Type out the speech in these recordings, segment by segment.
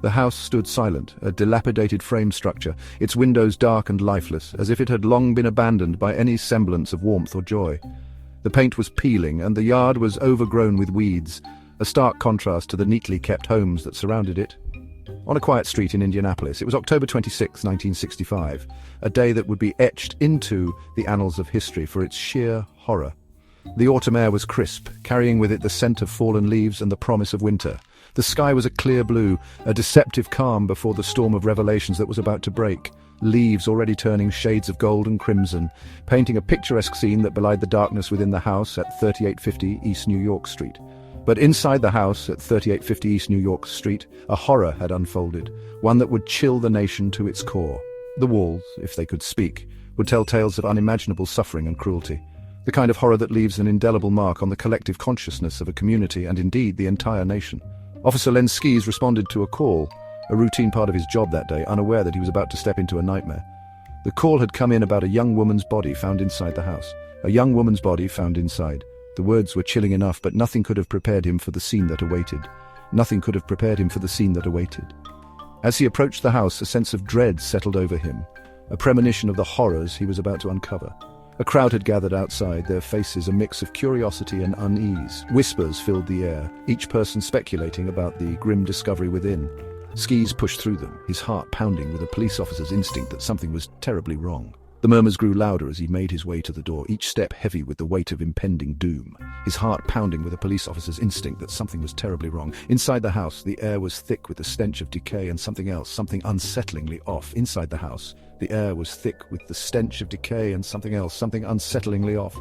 The house stood silent, a dilapidated frame structure, its windows dark and lifeless, as if it had long been abandoned by any semblance of warmth or joy. The paint was peeling, and the yard was overgrown with weeds, a stark contrast to the neatly kept homes that surrounded it. On a quiet street in Indianapolis, it was October 26, 1965, a day that would be etched into the annals of history for its sheer horror. The autumn air was crisp, carrying with it the scent of fallen leaves and the promise of winter. The sky was a clear blue, a deceptive calm before the storm of revelations that was about to break, leaves already turning shades of gold and crimson, painting a picturesque scene that belied the darkness within the house at 3850 East New York Street. But inside the house at 3850 East New York Street, a horror had unfolded, one that would chill the nation to its core. The walls, if they could speak, would tell tales of unimaginable suffering and cruelty, the kind of horror that leaves an indelible mark on the collective consciousness of a community and indeed the entire nation. Officer Len Skees responded to a call, a routine part of his job that day, unaware that he was about to step into a nightmare. The call had come in about a young woman's body found inside the house. A young woman's body found inside. The words were chilling enough, but nothing could have prepared him for the scene that awaited. Nothing could have prepared him for the scene that awaited. As he approached the house, a sense of dread settled over him, a premonition of the horrors he was about to uncover. A crowd had gathered outside, their faces a mix of curiosity and unease. Whispers filled the air, each person speculating about the grim discovery within. Skees pushed through them, his heart pounding with a police officer's instinct that something was terribly wrong. The murmurs grew louder as he made his way to the door, each step heavy with the weight of impending doom. His heart pounding with a police officer's instinct that something was terribly wrong. Inside the house, the air was thick with the stench of decay and something else, something unsettlingly off. Inside the house, the air was thick with the stench of decay and something else, something unsettlingly off.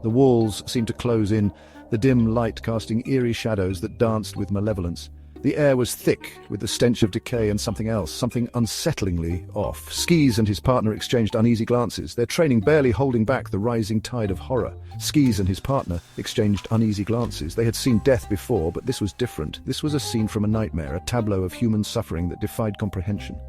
The walls seemed to close in, the dim light casting eerie shadows that danced with malevolence. The air was thick with the stench of decay and something else, something unsettlingly off. Skees and his partner exchanged uneasy glances, their training barely holding back the rising tide of horror. Skees and his partner exchanged uneasy glances. They had seen death before, but this was different. This was a scene from a nightmare, a tableau of human suffering that defied comprehension.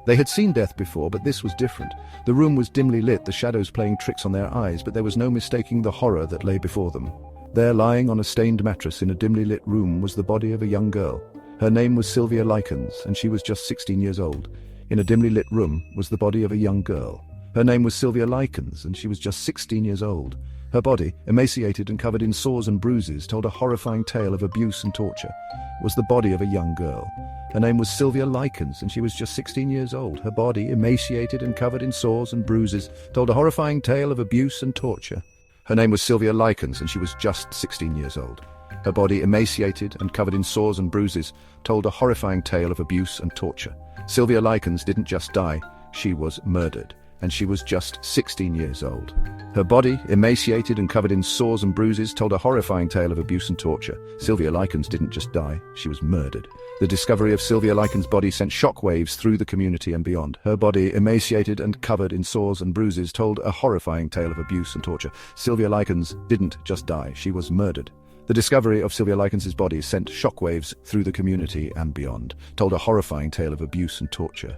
They had seen death before, but this was different. The room was dimly lit, the shadows playing tricks on their eyes, but there was no mistaking the horror that lay before them. There, lying on a stained mattress in a dimly lit room, was the body of a young girl. Her name was Sylvia Likens, and she was just 16 years old. In a dimly lit room was the body of a young girl. Her name was Sylvia Likens, and she was just 16 years old. Her body, emaciated and covered in sores and bruises, told a horrifying tale of abuse and torture. It was the body of a young girl. Her name was Sylvia Likens, and she was just 16 years old. Her body, emaciated and covered in sores and bruises, told a horrifying tale of abuse and torture. Her name was Sylvia Likens, and she was just 16 years old. Her body, emaciated and covered in sores and bruises, told a horrifying tale of abuse and torture. Sylvia Likens didn't just die, she was murdered, and she was just 16 years old. Her body, emaciated and covered in sores and bruises, told a horrifying tale of abuse and torture. Sylvia Likens didn't just die, she was murdered. The discovery of Sylvia Likens' body sent shockwaves through the community and beyond. Her body, emaciated and covered in sores and bruises, told a horrifying tale of abuse and torture. Sylvia Likens didn't just die, she was murdered. The discovery of Sylvia Likens' body sent shockwaves through the community and beyond, told a horrifying tale of abuse and torture.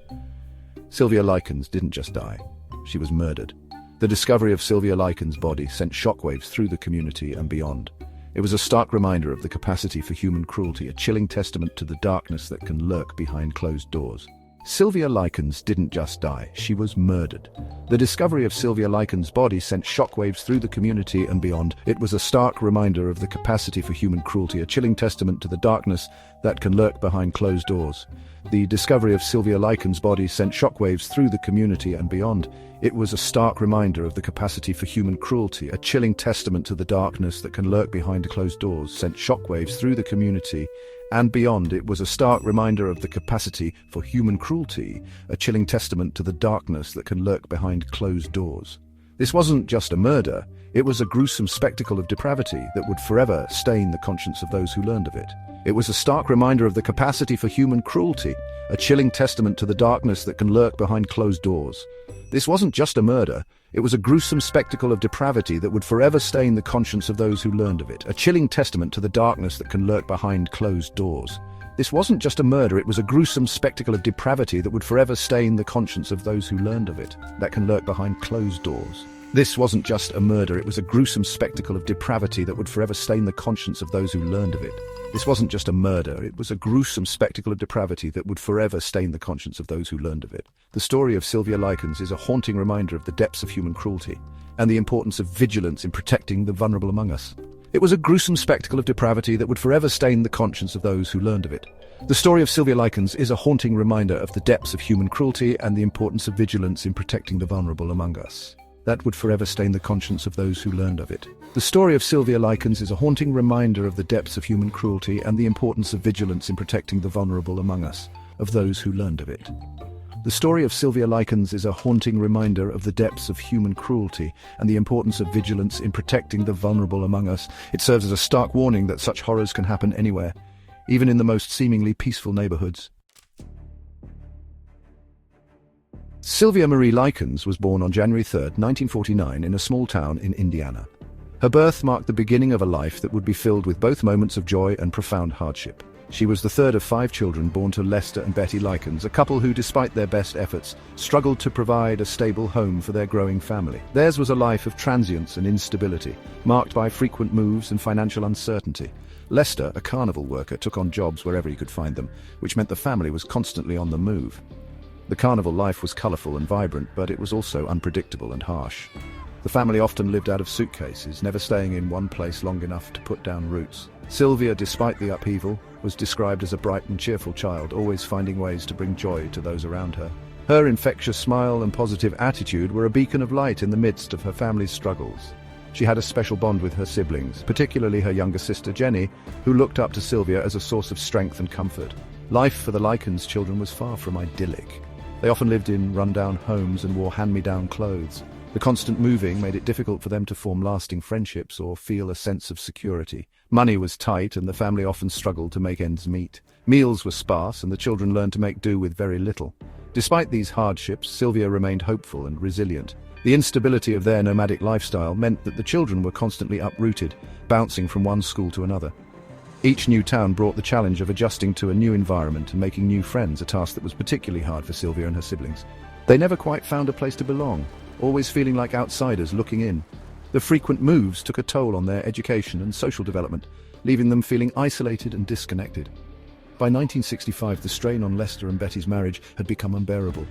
Sylvia Likens didn't just die, she was murdered. The discovery of Sylvia Likens' body sent shockwaves through the community and beyond. It was a stark reminder of the capacity for human cruelty, a chilling testament to the darkness that can lurk behind closed doors. Sylvia Likens didn't just die, she was murdered. The discovery of Sylvia Likens' body sent shockwaves through the community and beyond. It was a stark reminder of the capacity for human cruelty, a chilling testament to the darkness that can lurk behind closed doors. The discovery of Sylvia Likens' body sent shockwaves through the community and beyond. It was a stark reminder of the capacity for human cruelty, a chilling testament to the darkness that can lurk behind closed doors, sent shockwaves through the community and beyond. It was a stark reminder of the capacity for human cruelty, a chilling testament to the darkness that can lurk behind closed doors. This wasn't just a murder, it was a gruesome spectacle of depravity that would forever stain the conscience of those who learned of it. It was a stark reminder of the capacity for human cruelty, a chilling testament to the darkness that can lurk behind closed doors. This wasn't just a murder, it was a gruesome spectacle of depravity that would forever stain the conscience of those who learned of it, a chilling testament to the darkness that can lurk behind closed doors. This wasn't just a murder, it was a gruesome spectacle of depravity that would forever stain the conscience of those who learned of it, that can lurk behind closed doors. This wasn't just a murder, it was a gruesome spectacle of depravity that would forever stain the conscience of those who learned of it, This wasn't just a murder, it was a gruesome spectacle of depravity that would forever stain the conscience of those who learned of it. The story of Sylvia Likens is a haunting reminder of the depths of human cruelty and the importance of vigilance in protecting the vulnerable among us. It was a gruesome spectacle of depravity that would forever stain the conscience of those who learned of it. The story of Sylvia Likens is a haunting reminder of the depths of human cruelty and the importance of vigilance in protecting the vulnerable among us. That would forever stain the conscience of those who learned of it. The story of Sylvia Likens is a haunting reminder of the depths of human cruelty and the importance of vigilance in protecting the vulnerable among us, of those who learned of it. The story of Sylvia Likens is a haunting reminder of the depths of human cruelty and the importance of vigilance in protecting the vulnerable among us. It serves as a stark warning that such horrors can happen anywhere, even in the most seemingly peaceful neighborhoods. Sylvia Marie Likens was born on January 3, 1949, in a small town in Indiana. Her birth marked the beginning of a life that would be filled with both moments of joy and profound hardship. She was the third of 5 children born to Lester and Betty Likens, a couple who, despite their best efforts, struggled to provide a stable home for their growing family. Theirs was a life of transience and instability, marked by frequent moves and financial uncertainty. Lester, a carnival worker, took on jobs wherever he could find them, which meant the family was constantly on the move. The carnival life was colourful and vibrant, but it was also unpredictable and harsh. The family often lived out of suitcases, never staying in one place long enough to put down roots. Sylvia, despite the upheaval, was described as a bright and cheerful child, always finding ways to bring joy to those around her. Her infectious smile and positive attitude were a beacon of light in the midst of her family's struggles. She had a special bond with her siblings, particularly her younger sister Jenny, who looked up to Sylvia as a source of strength and comfort. Life for the Likens children was far from idyllic. They often lived in run-down homes and wore hand-me-down clothes. The constant moving made it difficult for them to form lasting friendships or feel a sense of security. Money was tight, and the family often struggled to make ends meet. Meals were sparse, and the children learned to make do with very little. Despite these hardships, Sylvia remained hopeful and resilient. The instability of their nomadic lifestyle meant that the children were constantly uprooted, bouncing from one school to another. Each new town brought the challenge of adjusting to a new environment and making new friends, a task that was particularly hard for Sylvia and her siblings. They never quite found a place to belong, always feeling like outsiders looking in. The frequent moves took a toll on their education and social development, leaving them feeling isolated and disconnected. By 1965, the strain on Lester and Betty's marriage had become unbearable.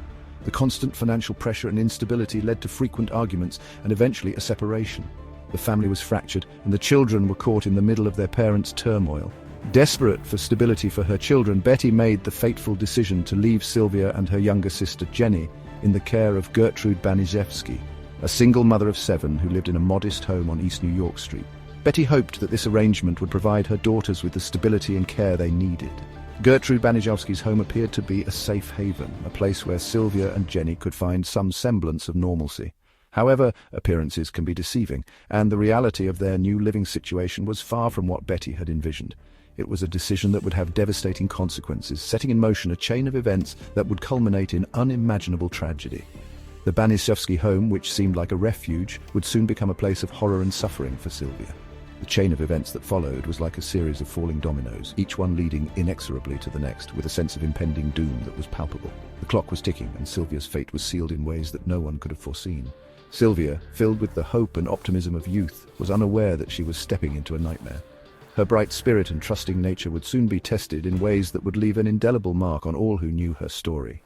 The constant financial pressure and instability led to frequent arguments and eventually a separation. The family was fractured, and the children were caught in the middle of their parents' turmoil. Desperate for stability for her children, Betty made the fateful decision to leave Sylvia and her younger sister Jenny in the care of Gertrude Baniszewski, a single mother of 7 who lived in a modest home on East New York Street. Betty hoped that this arrangement would provide her daughters with the stability and care they needed. Gertrude Baniszewski's home appeared to be a safe haven, a place where Sylvia and Jenny could find some semblance of normalcy. However, appearances can be deceiving, and the reality of their new living situation was far from what Betty had envisioned. It was a decision that would have devastating consequences, setting in motion a chain of events that would culminate in unimaginable tragedy. The Baniszewski home, which seemed like a refuge, would soon become a place of horror and suffering for Sylvia. The chain of events that followed was like a series of falling dominoes, each one leading inexorably to the next, with a sense of impending doom that was palpable. The clock was ticking, and Sylvia's fate was sealed in ways that no one could have foreseen. Sylvia, filled with the hope and optimism of youth, was unaware that she was stepping into a nightmare. Her bright spirit and trusting nature would soon be tested in ways that would leave an indelible mark on all who knew her story.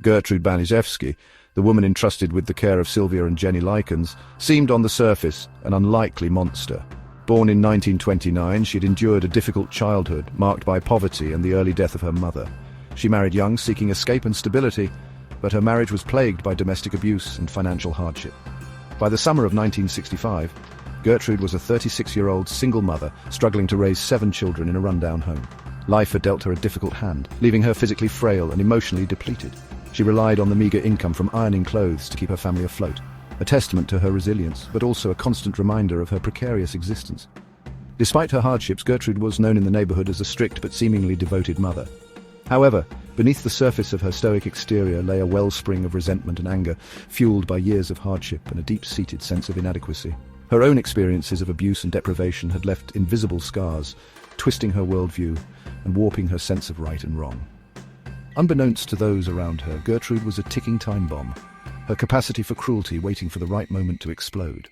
Gertrude Baniszewski, the woman entrusted with the care of Sylvia and Jenny Likens, seemed on the surface an unlikely monster. Born in 1929, she had endured a difficult childhood marked by poverty and the early death of her mother. She married young, seeking escape and stability, but her marriage was plagued by domestic abuse and financial hardship. By the summer of 1965, Gertrude was a 36-year-old single mother struggling to raise 7 children in a rundown home. Life had dealt her a difficult hand, leaving her physically frail and emotionally depleted. She relied on the meager income from ironing clothes to keep her family afloat, a testament to her resilience, but also a constant reminder of her precarious existence. Despite her hardships, Gertrude was known in the neighborhood as a strict but seemingly devoted mother. However, beneath the surface of her stoic exterior lay a wellspring of resentment and anger, fueled by years of hardship and a deep-seated sense of inadequacy. Her own experiences of abuse and deprivation had left invisible scars, twisting her worldview and warping her sense of right and wrong. Unbeknownst to those around her, Gertrude was a ticking time bomb, her capacity for cruelty waiting for the right moment to explode.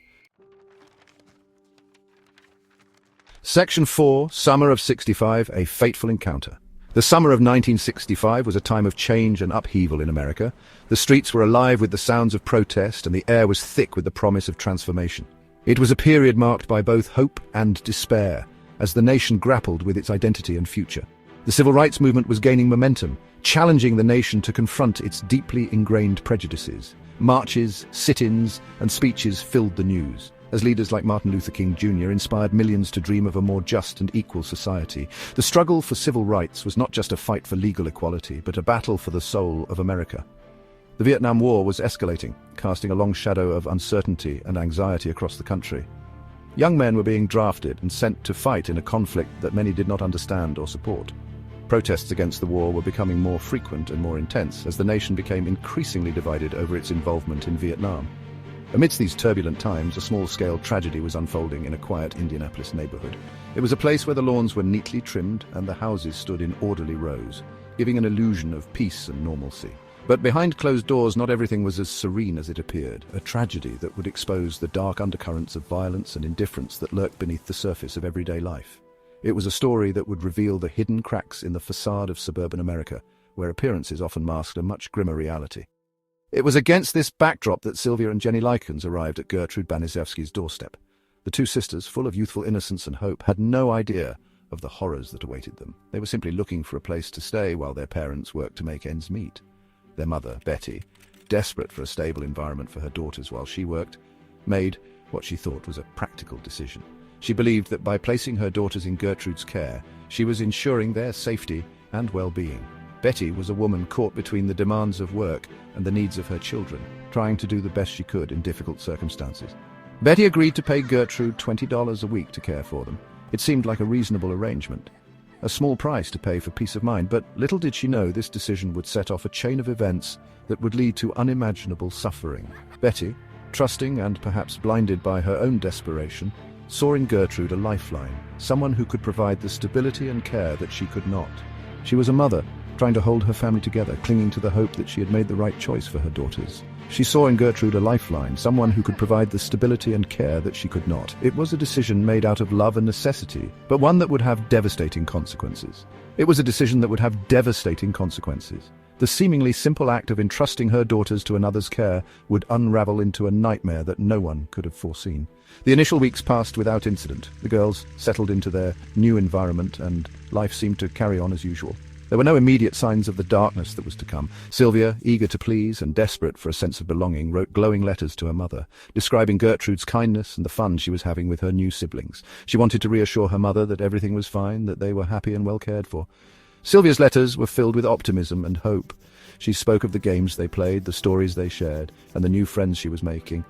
Section 4, Summer of '65, A Fateful Encounter. The summer of 1965 was a time of change and upheaval in America. The streets were alive with the sounds of protest, and the air was thick with the promise of transformation. It was a period marked by both hope and despair, as the nation grappled with its identity and future. The civil rights movement was gaining momentum, challenging the nation to confront its deeply ingrained prejudices. Marches, sit-ins, and speeches filled the news, as leaders like Martin Luther King Jr. inspired millions to dream of a more just and equal society. The struggle for civil rights was not just a fight for legal equality, but a battle for the soul of America. The Vietnam War was escalating, casting a long shadow of uncertainty and anxiety across the country. Young men were being drafted and sent to fight in a conflict that many did not understand or support. Protests against the war were becoming more frequent and more intense as the nation became increasingly divided over its involvement in Vietnam. Amidst these turbulent times, a small-scale tragedy was unfolding in a quiet Indianapolis neighborhood. It was a place where the lawns were neatly trimmed and the houses stood in orderly rows, giving an illusion of peace and normalcy. But behind closed doors, not everything was as serene as it appeared, a tragedy that would expose the dark undercurrents of violence and indifference that lurked beneath the surface of everyday life. It was a story that would reveal the hidden cracks in the facade of suburban America, where appearances often masked a much grimmer reality. It was against this backdrop that Sylvia and Jenny Likens arrived at Gertrude Baniszewski's doorstep. The two sisters, full of youthful innocence and hope, had no idea of the horrors that awaited them. They were simply looking for a place to stay while their parents worked to make ends meet. Their mother, Betty, desperate for a stable environment for her daughters while she worked, made what she thought was a practical decision. She believed that by placing her daughters in Gertrude's care, she was ensuring their safety and well-being. Betty was a woman caught between the demands of work and the needs of her children, trying to do the best she could in difficult circumstances. Betty agreed to pay Gertrude $20 a week to care for them. It seemed like a reasonable arrangement. A small price to pay for peace of mind, but little did she know this decision would set off a chain of events that would lead to unimaginable suffering. Betty, trusting and perhaps blinded by her own desperation, saw in Gertrude a lifeline, someone who could provide the stability and care that she could not. She was a mother, trying to hold her family together, clinging to the hope that she had made the right choice for her daughters. She saw in Gertrude a lifeline, someone who could provide the stability and care that she could not. It was a decision made out of love and necessity, but one that would have devastating consequences. It was a decision that would have devastating consequences. The seemingly simple act of entrusting her daughters to another's care would unravel into a nightmare that no one could have foreseen. The initial weeks passed without incident. The girls settled into their new environment and life seemed to carry on as usual. There were no immediate signs of the darkness that was to come. Sylvia, eager to please and desperate for a sense of belonging, wrote glowing letters to her mother, describing Gertrude's kindness and the fun she was having with her new siblings. She wanted to reassure her mother that everything was fine, that they were happy and well cared for. Sylvia's letters were filled with optimism and hope. She spoke of the games they played, the stories they shared, and the new friends she was making.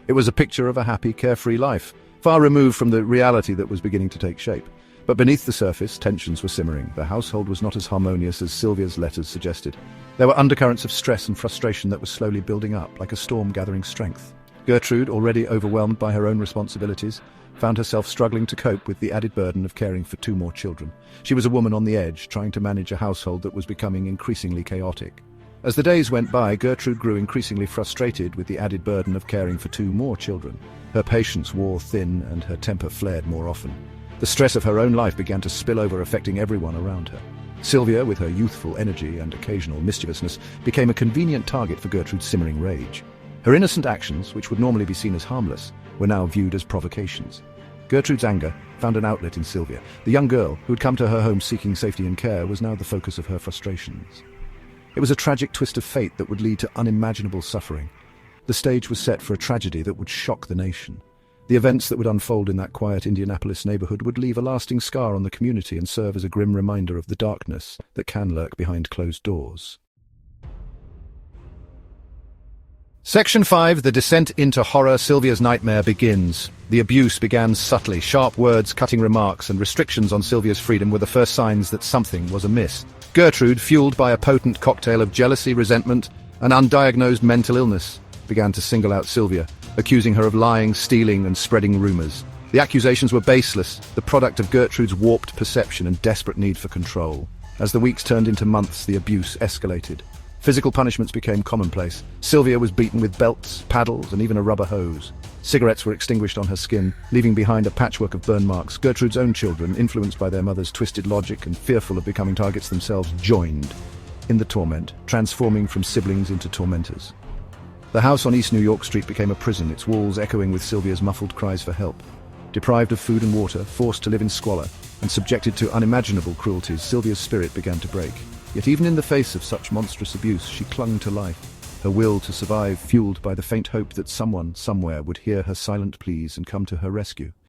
It was a picture of a happy, carefree life, far removed from the reality that was beginning to take shape. But beneath the surface, tensions were simmering. The household was not as harmonious as Sylvia's letters suggested. There were undercurrents of stress and frustration that were slowly building up, like a storm gathering strength. Gertrude, already overwhelmed by her own responsibilities, found herself struggling to cope with the added burden of caring for two more children. She was a woman on the edge, trying to manage a household that was becoming increasingly chaotic. As the days went by, Gertrude grew increasingly frustrated with the added burden of caring for two more children. Her patience wore thin and her temper flared more often. The stress of her own life began to spill over, affecting everyone around her. Sylvia, with her youthful energy and occasional mischievousness, became a convenient target for Gertrude's simmering rage. Her innocent actions, which would normally be seen as harmless, were now viewed as provocations. Gertrude's anger found an outlet in Sylvia. The young girl, who had come to her home seeking safety and care, was now the focus of her frustrations. It was a tragic twist of fate that would lead to unimaginable suffering. The stage was set for a tragedy that would shock the nation. The events that would unfold in that quiet Indianapolis neighborhood would leave a lasting scar on the community and serve as a grim reminder of the darkness that can lurk behind closed doors. Section 5, The Descent into Horror, Sylvia's Nightmare begins. The abuse began subtly. Sharp words, cutting remarks, and restrictions on Sylvia's freedom were the first signs that something was amiss. Gertrude, fueled by a potent cocktail of jealousy, resentment, and undiagnosed mental illness, began to single out Sylvia, accusing her of lying, stealing, and spreading rumors. The accusations were baseless, the product of Gertrude's warped perception and desperate need for control. As the weeks turned into months, the abuse escalated. Physical punishments became commonplace. Sylvia was beaten with belts, paddles, and even a rubber hose. Cigarettes were extinguished on her skin, leaving behind a patchwork of burn marks. Gertrude's own children, influenced by their mother's twisted logic and fearful of becoming targets themselves, joined in the torment, transforming from siblings into tormentors. The house on East New York Street became a prison, its walls echoing with Sylvia's muffled cries for help. Deprived of food and water, forced to live in squalor, and subjected to unimaginable cruelties, Sylvia's spirit began to break. Yet even in the face of such monstrous abuse, she clung to life, her will to survive fueled by the faint hope that someone, somewhere, would hear her silent pleas and come to her rescue.